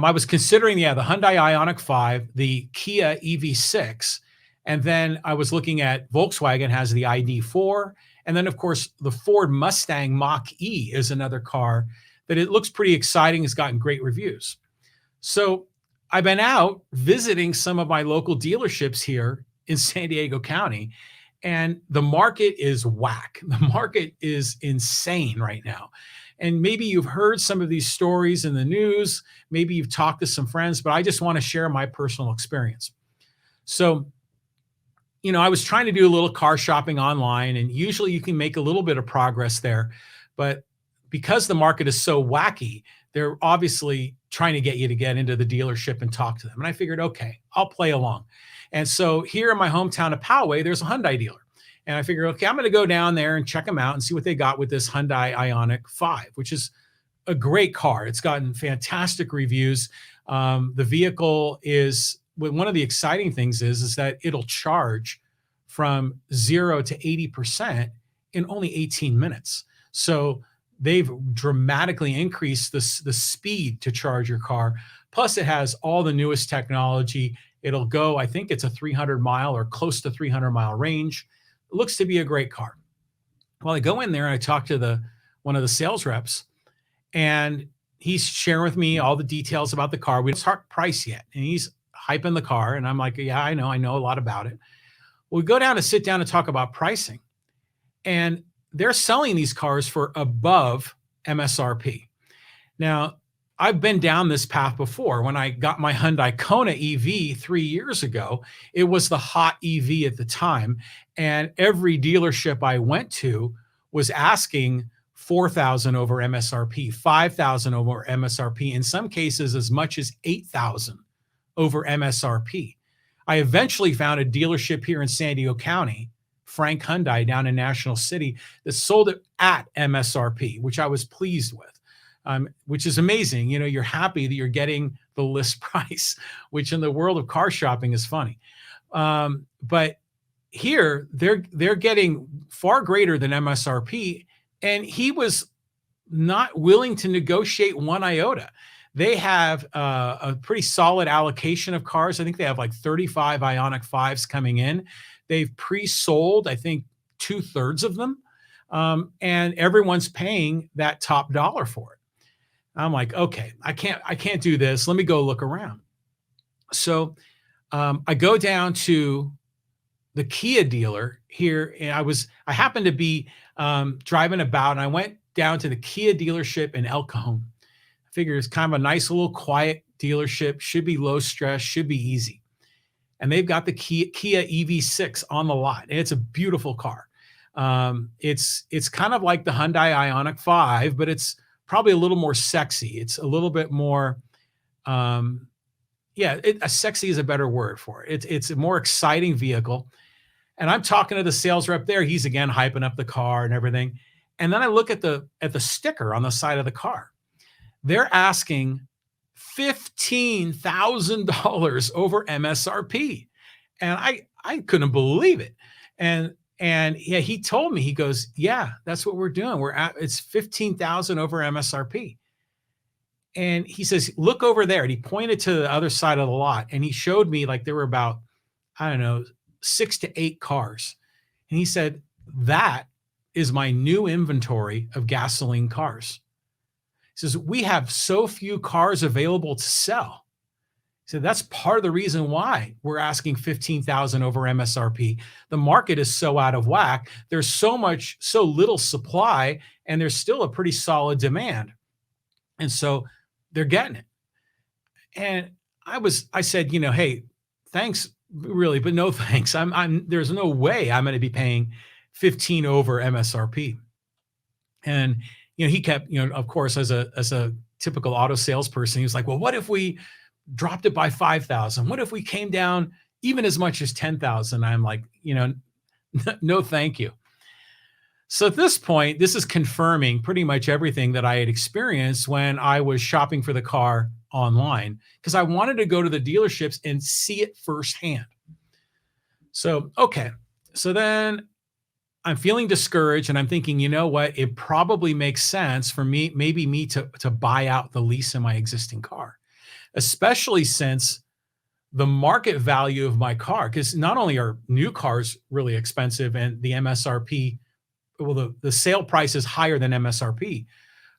I was considering, yeah, the Hyundai Ioniq 5, the Kia EV6, and then I was looking at Volkswagen has the ID4, and then of course the Ford Mustang Mach-E is another car that it looks pretty exciting. It's gotten great reviews. So I've been out visiting some of my local dealerships here in San Diego County, and the market is whack. The market is insane right now. And maybe you've heard some of these stories in the news. Maybe you've talked to some friends, but I just want to share my personal experience. So, I was trying to do a little car shopping online, and usually you can make a little bit of progress there. But because the market is so wacky, they're obviously trying to get you to get into the dealership and talk to them. And I figured, okay, I'll play along. And so here in my hometown of Poway, there's a Hyundai dealer. And I figured, okay, I'm going to go down there and check them out and see what they got with this Hyundai Ioniq 5, which is a great car. It's gotten fantastic reviews. The vehicle is, one of the exciting things is that it'll charge from 0 to 80% in only 18 minutes. So they've dramatically increased the speed to charge your car. Plus, it has all the newest technology. It'll go, I think it's a 300-mile or close to 300-mile range. It looks to be a great car. Well, I go in there and I talk to one of the sales reps, and he's sharing with me all the details about the car. We don't start price yet, and he's hyping the car, and I'm like, yeah, I know a lot about it. Well, we go down to sit down and talk about pricing, and they're selling these cars for above MSRP. Now, I've been down this path before. When I got my Hyundai Kona EV 3 years ago, it was the hot EV at the time. And every dealership I went to was asking $4,000 over MSRP, $5,000 over MSRP, in some cases as much as $8,000 over MSRP. I eventually found a dealership here in San Diego County, Frank Hyundai down in National City, that sold it at MSRP, which I was pleased with. Which is amazing. You're happy that you're getting the list price, which in the world of car shopping is funny. But here they're getting far greater than MSRP, and he was not willing to negotiate one iota. They have a pretty solid allocation of cars. I think they have like 35 Ioniq 5s coming in. They've pre-sold, I think, 2/3 of them, and everyone's paying that top dollar for it. I'm like, okay, I can't do this. Let me go look around. So I go down to the Kia dealer here, and I happened to be driving about, and I went down to the Kia dealership in El Cajon. I figured it's kind of a nice little quiet dealership, should be low stress, should be easy. And they've got the Kia EV6 on the lot, and it's a beautiful car. It's kind of like the Hyundai Ioniq 5, but it's probably a little more sexy. It's a little bit more, sexy is a better word for it. It's a more exciting vehicle. And I'm talking to the sales rep there. He's again hyping up the car and everything. And then I look at the sticker on the side of the car. They're asking $15,000 over MSRP. And I couldn't believe it. And yeah, he told me, he goes, yeah, that's what we're doing. It's 15,000 over MSRP. And he says, look over there. And he pointed to the other side of the lot, and he showed me like there were about, 6 to 8 cars. And he said, that is my new inventory of gasoline cars. He says, we have so few cars available to sell. So that's part of the reason why we're asking $15,000 over MSRP. The market is so out of whack. There's so little supply, and there's still a pretty solid demand. And so they're getting it. And I said, hey, thanks really, but no thanks. There's no way I'm going to be paying 15 over MSRP. And, he kept, of course, as a typical auto salesperson, he was like, well, what if we dropped it by 5,000? What if we came down even as much as 10,000? I'm like, no, thank you. So at this point, this is confirming pretty much everything that I had experienced when I was shopping for the car online, because I wanted to go to the dealerships and see it firsthand. So, okay. So then I'm feeling discouraged, and I'm thinking, you know what? It probably makes sense for me to buy out the lease in my existing car. especially since the market value of my car, because not only are new cars really expensive and the MSRP, well, the sale price is higher than MSRP,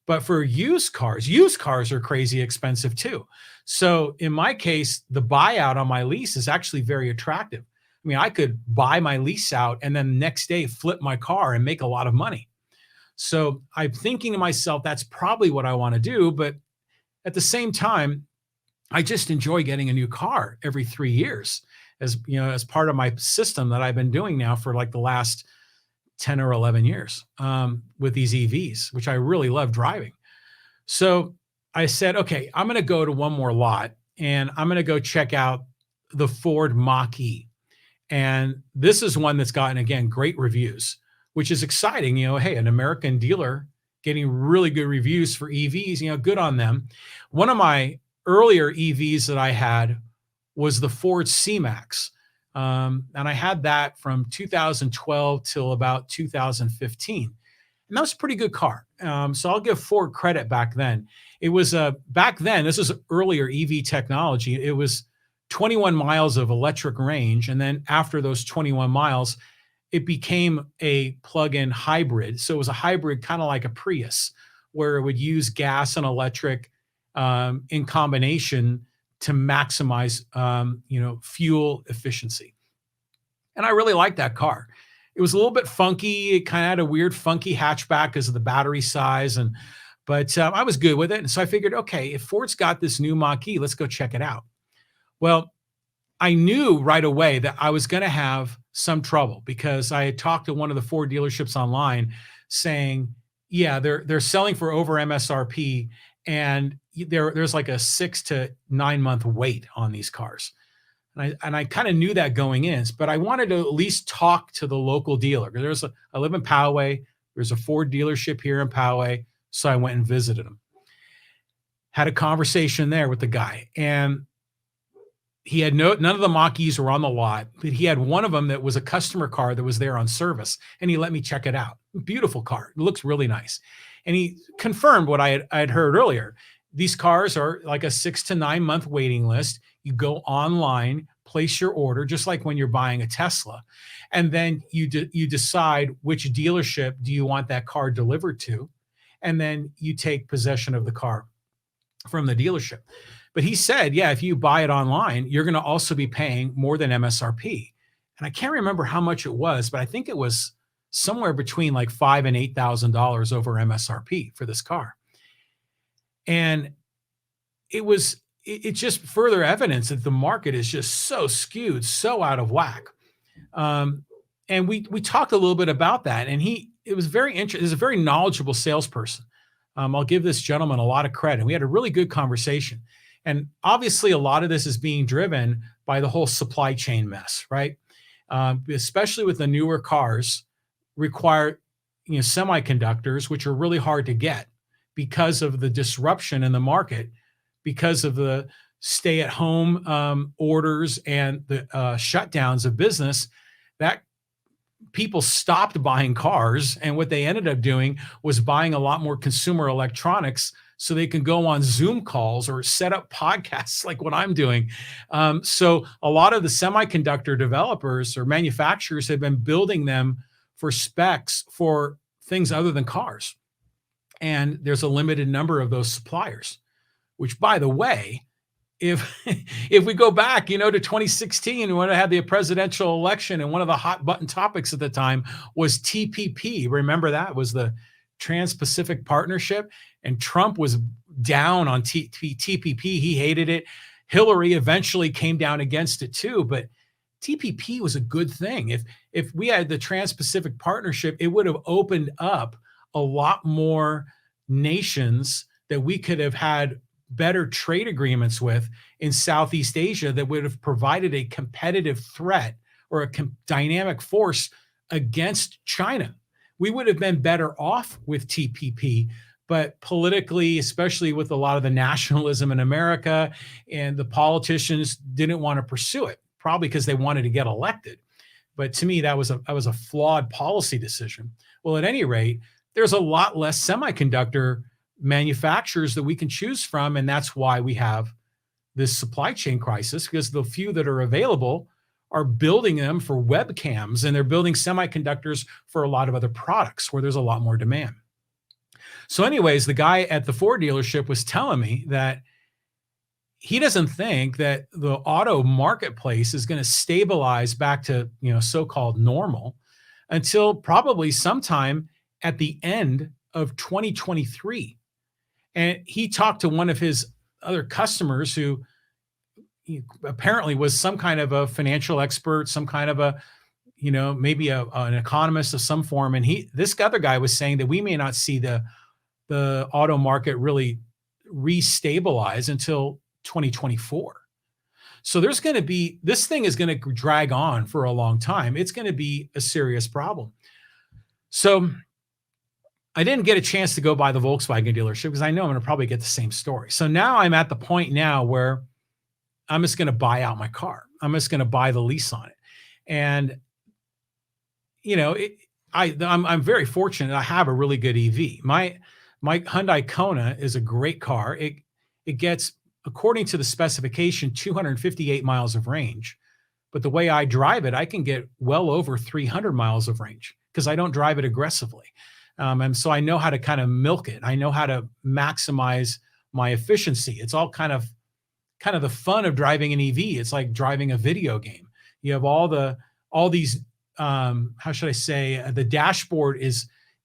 but for used cars are crazy expensive too. So in my case, the buyout on my lease is actually very attractive. I mean, I could buy my lease out and then the next day flip my car and make a lot of money. So I'm thinking to myself, that's probably what I want to do. But at the same time, I just enjoy getting a new car every 3 years, as you know, as part of my system that I've been doing now for like the last 10 or 11 years with these EVs, which I really love driving. So I said, okay, I'm going to go to one more lot and I'm going to go check out the Ford Mach-E. And this is one that's gotten, again, great reviews, which is exciting. You know, hey, an American dealer getting really good reviews for EVs, you know, good on them. One of my earlier EVs that I had was the Ford C-Max. And I had that from 2012 till about 2015. And that was a pretty good car. So I'll give Ford credit back then. It was back then, this was earlier EV technology. It was 21 miles of electric range. And then after those 21 miles, it became a plug-in hybrid. So it was a hybrid, kind of like a Prius, where it would use gas and electric in combination to maximize, fuel efficiency. And I really liked that car. It was a little bit funky. It kind of had a weird, funky hatchback because of the battery size, but I was good with it. And so I figured, okay, if Ford's got this new Mach-E, let's go check it out. Well, I knew right away that I was going to have some trouble because I had talked to one of the Ford dealerships online saying, yeah, they're selling for over MSRP, and there's like a 6 to 9 month wait on these cars. And I kind of knew that going in, but I wanted to at least talk to the local dealer. I live in Poway. There's a Ford dealership here in Poway, so I went and visited him. Had a conversation there with the guy, and he had none of the Mach-E's were on the lot, but he had one of them that was a customer car that was there on service, and he let me check it out. Beautiful car. It looks really nice. And he confirmed what I had heard earlier. These cars are like a 6 to 9 month waiting list. You go online, place your order, just like when you're buying a Tesla. And then you decide which dealership do you want that car delivered to. And then you take possession of the car from the dealership. But he said, yeah, if you buy it online, you're going to also be paying more than MSRP. And I can't remember how much it was, but I think it was somewhere between like $5,000 and $8,000 over MSRP for this car. And it's just further evidence that the market is just so skewed, so out of whack. And we talked a little bit about that, and it was very interesting. He's a very knowledgeable salesperson. I'll give this gentleman a lot of credit. We had a really good conversation. And obviously, a lot of this is being driven by the whole supply chain mess, right? Especially with the newer cars, require semiconductors, which are really hard to get because of the disruption in the market, because of the stay-at-home orders and the shutdowns of business. That people stopped buying cars, and what they ended up doing was buying a lot more consumer electronics so they can go on Zoom calls or set up podcasts like what I'm doing. So a lot of the semiconductor developers or manufacturers have been building them for specs for things other than cars. And there's a limited number of those suppliers, which, by the way, if we go back, to 2016, when I had the presidential election, and one of the hot button topics at the time was TPP. Remember that was the Trans-Pacific Partnership, and Trump was down on TPP. He hated it. Hillary eventually came down against it too, but TPP was a good thing. If we had the Trans-Pacific Partnership, it would have opened up a lot more nations that we could have had better trade agreements with in Southeast Asia that would have provided a competitive threat or a dynamic force against China. We would have been better off with TPP, but politically, especially with a lot of the nationalism in America, and the politicians didn't want to pursue it, probably because they wanted to get elected. But to me, that was a flawed policy decision. Well, at any rate, there's a lot less semiconductor manufacturers that we can choose from, and that's why we have this supply chain crisis because the few that are available are building them for webcams and they're building semiconductors for a lot of other products where there's a lot more demand. So, anyways, the guy at the Ford dealership was telling me that he doesn't think that the auto marketplace is going to stabilize back to, so-called normal until probably sometime at the end of 2023. And he talked to one of his other customers who apparently was some kind of a financial expert, some kind of a, maybe an economist of some form. And this other guy was saying that we may not see the auto market really restabilize until 2024. So this thing is going to drag on for a long time. It's going to be a serious problem. So I didn't get a chance to go by the Volkswagen dealership because I know I'm going to probably get the same story. So now I'm at the point now where I'm just going to buy out my car. I'm just going to buy the lease on it. And, I'm very fortunate. I have a really good EV. My Hyundai Kona is a great car. It gets, according to the specification, 258 miles of range. But the way I drive it, I can get well over 300 miles of range because I don't drive it aggressively. And so I know how to kind of milk it. I know how to maximize my efficiency. It's all kind of the fun of driving an EV. It's like driving a video game. You have all these, how should I say, the dashboard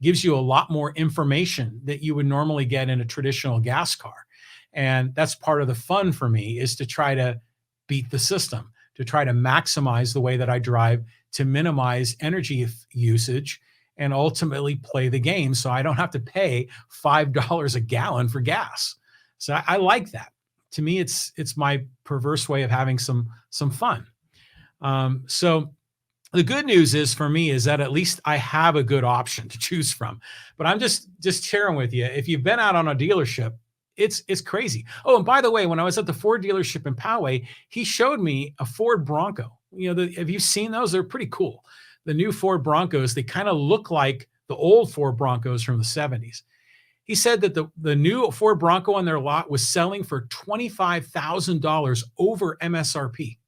gives you a lot more information that you would normally get in a traditional gas car. And that's part of the fun for me, is to try to beat the system, to try to maximize the way that I drive, to minimize energy usage, and ultimately play the game so I don't have to pay $5 a gallon for gas. So I like that. To me, it's my perverse way of having some fun. So the good news is for me is that at least I have a good option to choose from. But I'm just sharing with you. If you've been out on a dealership, it's crazy. Oh, and by the way, when I was at the Ford dealership in Poway, he showed me a Ford Bronco. Have you seen those? They're pretty cool. The new Ford Broncos, they kind of look like the old Ford Broncos from the 70s. He said that the new Ford Bronco on their lot was selling for $25,000 over MSRP.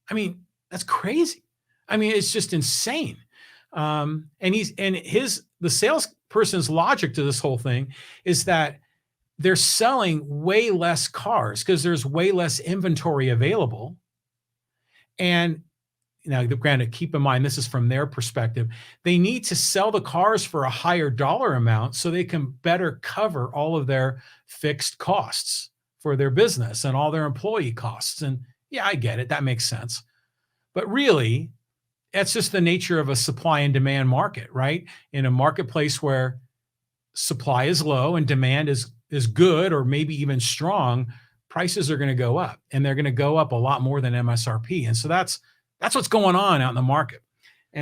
I mean, that's crazy. I mean, it's just insane. And the salesperson's logic to this whole thing is that they're selling way less cars because there's way less inventory available. And now, granted, keep in mind, this is from their perspective. They need to sell the cars for a higher dollar amount so they can better cover all of their fixed costs for their business and all their employee costs. And yeah, I get it. That makes sense. But really, that's just the nature of a supply and demand market, right? In a marketplace where supply is low and demand is good or maybe even strong, prices are going to go up, and they're going to go up a lot more than MSRP. And so that's what's going on out in the market.